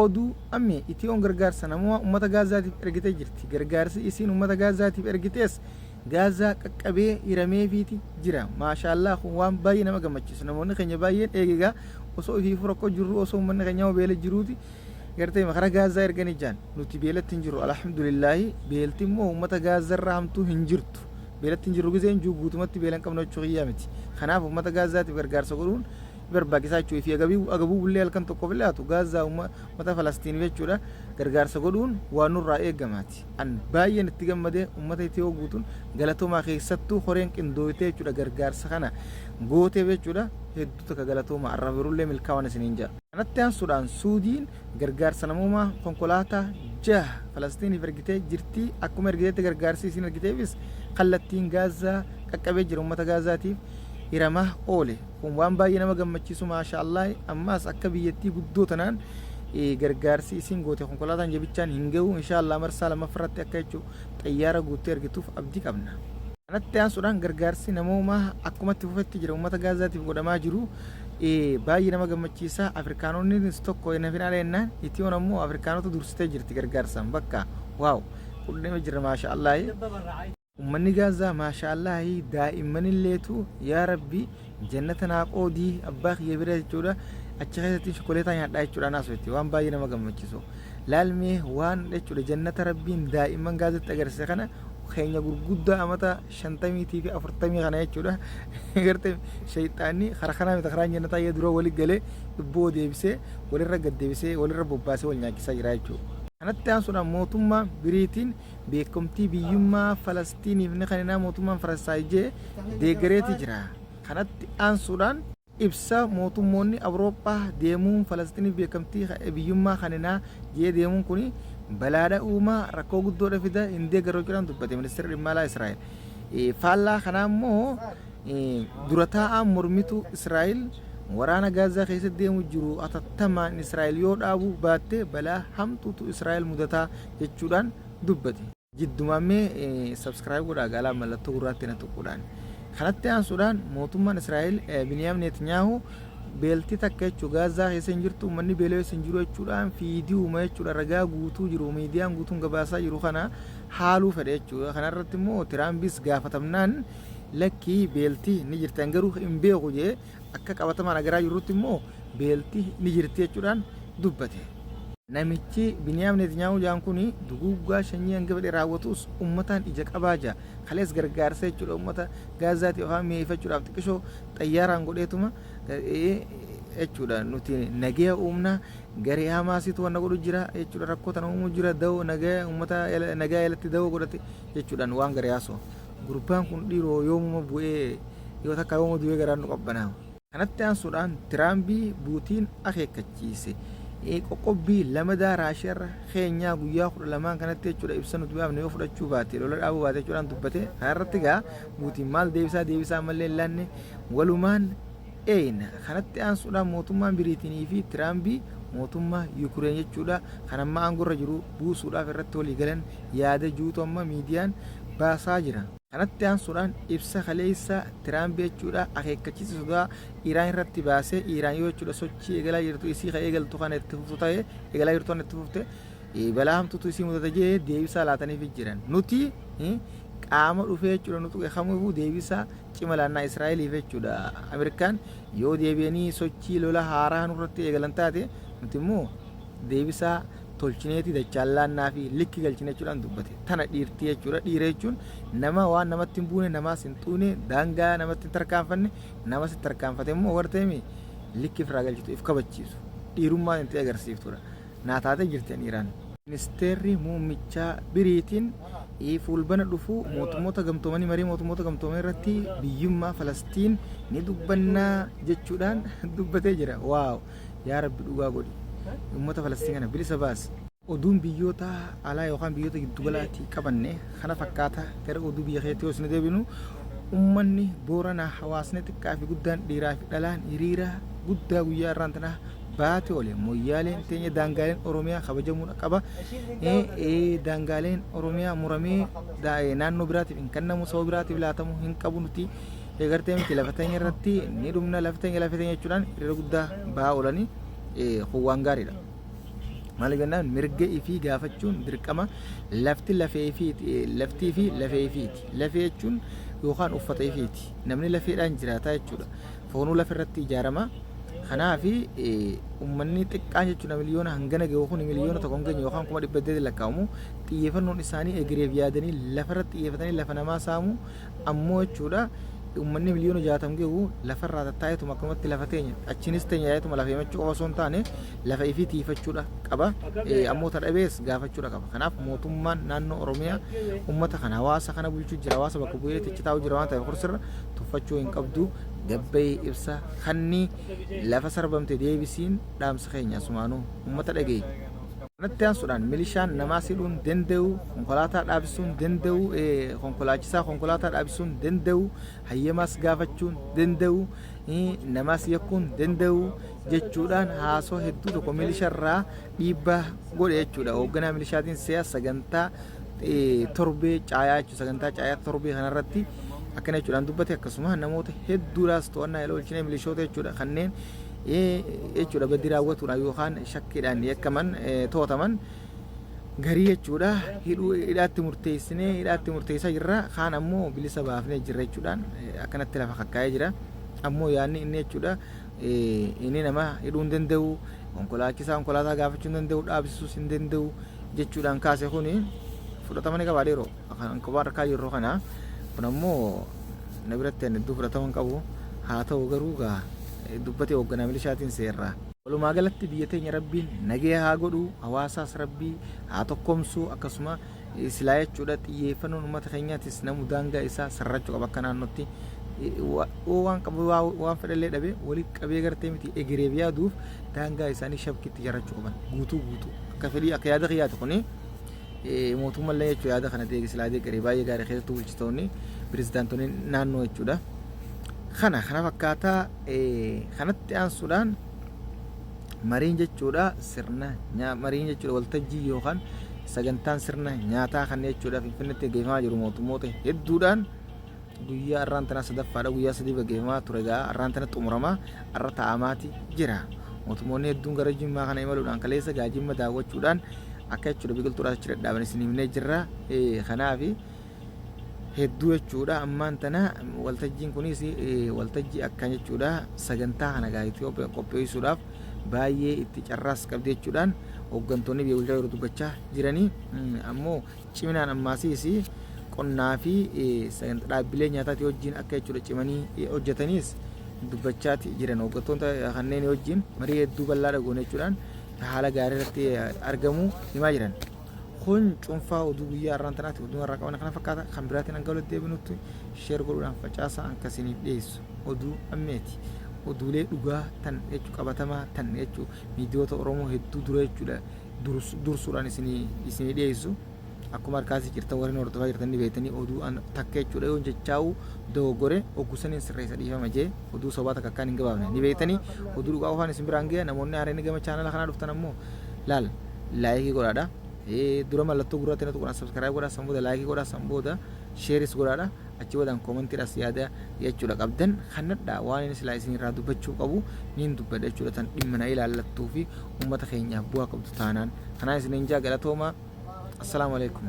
oduu amme itiyoon gargaarsa namoota ummata gaazaatiif ergitee jirti. Gargaarsi isiin ummata gaazaatiif ergitees gaazaa qaqqabee hiramee fiiti jira. Maashaallah kun waan baay'ee nama gammachiisu. Namoonni keenya baay'een eegigaa osoo ifii furakkoo jirru osoo uummanni keenya beela jiruuti gartee makara gaazaa erganii jaan nuti beelatti hin jirru. Alhamdulillaahi beelti immoo uummata gaazarraa hamtuu hin jirtu. Beelatti hin jirru giseen juu guutumatti beelan qabna jechuu kiyyaa miti. Kanaaf uummata gaazaatiif gargaarsa godhuun barbaachisaa jechuu fi agabuu bullee halkan tokkoof ilaatu gaazaa uummata Falastiin jechuudha gargaarsa godhuun waan nurraa eegamaati. An baay'een itti gammadee uummata Itiyoo guutuun galatoomaa keessattuu horeen qindooytee jechuudha gargaarsa kana gootee jechuudha hedduu takka galatoomaa arra birullee milkaa'an isiniin jira. Kanatti aansuudhaan Suudiin gargaarsa namoomaa konkolaataa 6 Falastiiniif ergitee jirti. Akkuma ergiteetti gargaarsi isiin ergiteefis kallattiin gaazaa qaqqabee jira uummata gaazaatiif hiramaa oole. Kun waan baay'ee nama gammachiisu maashaallah. Ammaas akka biyyattii guddoo tanaan gargaarsi isiin goote konkolaataan jabichaan hin ga'u inshaallah marsaa lamaffaratti akka jechuu xayyaara guuttee ergituuf abdii qabna. Kanatti aansuudhaan gargaarsi namoomaa akkumatti fufetti jira uummata gaazaatiif godhamaa jiru baay'ee nama gammachiisa. Afrikaanonnis tokko hin hafinaadha jennaan Itiyoon ammoo Afrikaanota dursitee jirti gargaarsaan bakka waaw qulqullina jira maashaallah. Ummanni gaazaa maashaallah daa'imman illeetu yaa rabbi jannata naa qoodii abbaa kiyya bira jechuudha achi keessatti shokoleetaa nyaadhaa jechuudha naasutti waan baay'ee nama gammachiisu. Laalmee waan jechuudha jannata rabbiin daa'imman gaazatti agarsiise kana keenya gurguddaa amata 50 fi 40 kana jechuudha gartee shayxaanni karaa mita karaa jannataa yaa dura wali galee dubboo deebisee walirra gad deebisee walirra bobbaasee wal nyaachisaa jira jechuudha. Kanatti aansuudhaan mootummaa biriitiin beekumtii biyyummaa Falastiiniif ni kanina mootummaan Faransaayii deeggareeti jira. Kanatti aansuudhaan ibsa mootummoonni Awurooppaa deemuun Falastiiniif beekumtii biyyummaa kanina jee deemuun kuni balaadha uumaa rakkoo guddoodha fida hin deeggaroo jedhan dubbate ministeerri dhimma alaa Israa'el. Faallaa kanaa immoo dura taa'aan mormitu Israa'el waraana gaazaa keessatti deemu jiru atattamaan Israa'el yoo dhaabu baatte balaa hamtuutu Israa'el mudataa jechuudhaan dubbate. Jiddumaamee subscribe godhaa gaalaa mallattoo gurraatti na tuquudhaan. Kanatti aansuudhaan mootummaan Israa'el Biniyaam Netanyaahuu beeltii takka jechuu gaazaa keessa hin jirtu uummanni beela'ee hin jiru jechuudhaan fiidii uuma jechuudha ragaa guutuu jiru miidiyaan guutuun gabaasaa jiru kana haaluu fedhe jechuudha. Kanarratti immoo Tiraampiis gaafatamnaan lakkii beeltii ni jirtan garuu hin beeku jee akka qabatamaan agaraa jirutti immoo beeltii ni jirti jechuudhaan dubbate. Namichi Biniyaam Netanyaahuu jaan kuni duguuggaa shanyii hanga fedhe raawwatus uummataan ija qabaa jira. Kalees gargaarsa jechuudha uummata gaazaatiif afaan mi'eeffachuudhaaf xiqqishoo xayyaaraan godheetuma jechuudha nuti nagaya uumna garee Hamaasiitu wanna godhu jira jechuudha rakkoo tana uumuu jira da'oo nagaya uummata nagaya jalatti da'oo godhate jechuudhaan waan garee haasoo. Gurbaan kun dhiiroo yoomuma bu'ee yoo takka yooma du'ee garaan nu qabbanaa. Kanatti aansuudhaan Tiraambii buutiin akeekkachiise. Qoqqobbii lamadaa raashiirra keenyaa guyyaa 12 kanatti jechuudha ibsa nuti baafne yoo fudhachuu baate lola dhaabuu baate jechuudhaan dubbate. Kanarratti gaa buutiin maal deebisaa mallee laanne walumaan eeyna. Kanatti aansuudhaan mootummaan Biriitinii fi Tiraambii mootummaa Yukureen jechuudha kan amma aangorra jiru buusuudhaaf irratti walii galan yaada juutu amma miidiyaan baasaa jira. Kanatti aansuudhaan ibsa kaleessa Tiraambii jechuudha akeekkachiisuudha Iraan irratti baasee Iraan yoo jechuudha sochii eegalaa jirtu isii ka eegaltu kana itti fuftu ta'ee eegalaa jirtu kana itti fufte balaa hamtuutu isii mudate jee deebisaa laataniif jiran. Nuti qaama dhufee jechuudha nutu qaxxaamuu deebisaa cima laannaa Israa'eliif jechuudha. Ameerikaan yoo deebi'anii sochii lola haaraa nurratti eegalan taate nuti immoo deebisaa tolchineeti dachallaannaa fi likki galchine jechuudhaan dubbate. Tana dhiirtii jechuudha. Dhiira jechuun nama waan namatti hin buune namaas hin xuune daangaa namatti hin tarkaanfanne namas hin tarkaanfate immoo warteemi likki ofirraa galchitu if kabachiisu dhiirummaa itti agarsiiftudha. Naa taatee jirti Iraan. Ministeerri muummichaa Biriitiin fuulbana dhufu mootummoota gamtoomanii marii mootummoota gamtoomanii irratti biyyummaa Falastiin ni dubbannaa jechuudhaan dubbatee jira. Waaw yaa Rabbi dhugaa godhi. Uummata Falastiin kana bilisa baas. Oduun biyyoota alaa yookaan biyyoota giddu galaatii qabanne kana fakkaata gara oduu biyya keetti osoo deebinu uummanni Booranaa hawaasni xiqqaa fi guddaan dhiiraa fi dhalaan hiriira guddaa guyyaa irraan tana baate oole moyyaaleen teenya daangaaleen Oromiyaa kabajamuu qaba. Daangaaleen Oromiyaa muramee naannoo biraatiif hin kennamu saba biraatiif laatamu hin qabu nuti eegartee miti lafa teenya irratti ni dhumna lafa teenya jechuudhaan hiriira guddaa ba'aa oolanii waan gaariidha. maaliif jennaan mirga ifii gaafachuun dirqama lafti lafee ifiiti laftii fi lafee ifiiti lafee jechuun yookaan uffata ifiiti namni lafeedhaan jiraataa jechuudha foonuu lafarratti ijaarama kanaafi ummanni xiqqaan jechuudha miliyoona hangana gahu kun miliyoona tokko hanganya yookaan 100 lakkaa'amu xiyyeeffannoon isaanii egereef yaadanii lafarratti xiyyeeffatanii lafa namaa saamu ammoo jechuudha ummanni miliyoona 60 gahu lafarraa tattaa'eetuma akkumatti lafa teenya achinis teenya yaa'eetuma lafa himachuu qofa osoo hin taane lafa ifii tiifachuudha qaba ammoo tadhabees gaafachuudha qaba kanaaf mootummaan naannoo Oromiyaa ummata kana hawaasa kana bulchuu jira hawaasa bakka bu'ee tichitaa'u jira waan ta'eef kursirra tuffachuu hin qabdu gabbay ibsa kanni lafa sarbamte deebisiin dhaamsa keenya sumaanuu ummata dhageey kanatti aansuudhaan milishaan namaa sidhuun danda'u konkolaataa dhaabisuun danda'u konkolaachisaa konkolaataa dhaabisuun danda'u hayyamaas gaafachuun danda'u namaas yakkuun danda'u jechuudhaan haasoo hedduu tokko milisharraa dhiibbaa godhe jechuudha hoogganaa milishaatiin siyaasa sagantaa torbee caayaa jechuudha sagantaa caayaa torbee kanarratti akkana jechuudhaan dubbate akkasuma namoota hedduudhaas to'annaa yeroo olchine milishoota jechuudha kanneen jechuudha badii raawwatuudhaan yookaan shakkiidhaan yakkaman to'ataman garii jechuudha hidhaatti murteessaa jirra kaan ammoo bilisa baafnee jirra jechuudhaan akkanatti lafa kakkaa'ee jira ammoo yaadni inni jechuudha inni nama hidhuu hin danda'u konkolaachisaa konkolaataa gaafachuu hin danda'u dhaabsisuus hin danda'u jechuudhaan kaase kuni fudhatama ni qabaa yeroo kan kophaa harkaa yeroo kana kun ammoo na biratti hedduu fudhatama hin qabu haa ta'u garuu gaa dubbate hoogganaa milishaatiin seerraa walumaa galatti biyya teenya rabbiin nagee haa godhu hawaasaas rabbii haa tokkomsu akkasuma silaa jechuudha xiyyeeffannoon uummata keenyaatis namu daangaa isaa sarrachuu qaba akka naannootti waan qabu waan fedhallee dhabe walitti qabee gartee miti egereef yaaduuf daangaa isaanii shabkitti jarrachuu qaban guutuu akka fedhii akka yaada kiyyaate kuni mootummallee jechuudha yaada kana deegisilaa deegaree baay'ee gaarii keessatti bulchitoonni pirezidaantonni naannoo jechuudha kana fakkaataa kanatti aansuudhaan mariin jechuudha sirna mariin jechuudha waltajjii yookaan sagantaan sirna nyaataa kan jechuudha Finfinneetti gaggeeffamaa jiru mootummoota hedduudhaan guyyaa arraan tana sadaffaadha guyyaa sadii gaggeeffamaa ture gaa arraan tana xumuramaa arra taa'amaati jira mootummoonni hedduun gara Jimmaa kana imaluudhaan kaleessa gaajimma daawwachuudhaan akka jechuudha biqiltuudhaas achi dhadhaaban isinimnee jirra kanaafi hedduu jechuudha ammaan tana waltajjiin kunis waltajjii akkan jechuudha sagantaa kana gaa Itoophiyaa qopheessuudhaaf baay'ee itti carraas qabdi jechuudhaan hooggantoonni biyya bulchaa yeroo dubbachaa jiranii ammoo ciminaan ammaasiis qonnaa fi sagantaa dhaabbilee nyaataati wajjin akka jechuudha cimanii hojjetaniis dubbachaati jiran hooggantoota kanneen wajjin marii hedduu bal'aa dhagoon jechuudhaan haala gaarii irratti argamu himaa jiran kun cuunfaa oduu guyyaa arraan tanaatti oduu irraa qaban kana fakkaata kan biraatiin hanga walitti deebinutti sheer godhuudhaan facaasaa akkasiniif dhiyeessu oduu ammeeti oduulee dhugaa tan jechuu qabatamaa tan jechuu miidiyoota Oromoo hedduu dura jechuudha dursuudhaan isinii dhiyeessu akkuma harkaasii jirtan warreen hordofaa jirtan ni beektanii oduu takka jechuudha yoo jechaa'u dogoggore oggusaniin sirreessa dhiifama jee oduu sobaa takka akkaan hin gabaafne ni beektanii oduu dhugaa qofaan isin biraan ga'e namoonni haareen gama chaanala kanaa dhuftan ammoo laal laayikii godhaadha dura mallattoo gurraatti na tuquna subscribe godhaa san booda laayikii godhaa san booda sheeris godhaadha achi boodaan koomentiidhaas yaada jechuudha qabdan kanadha waan inni silaa isin irraa dubbachuu qabu niin dubbadha jechuudha tan dhimma na ilaallattuu fi uummata keenyaaf bu'aa qabdu taanaan kanaan isin hin jaa galatooma assalaamu alaikum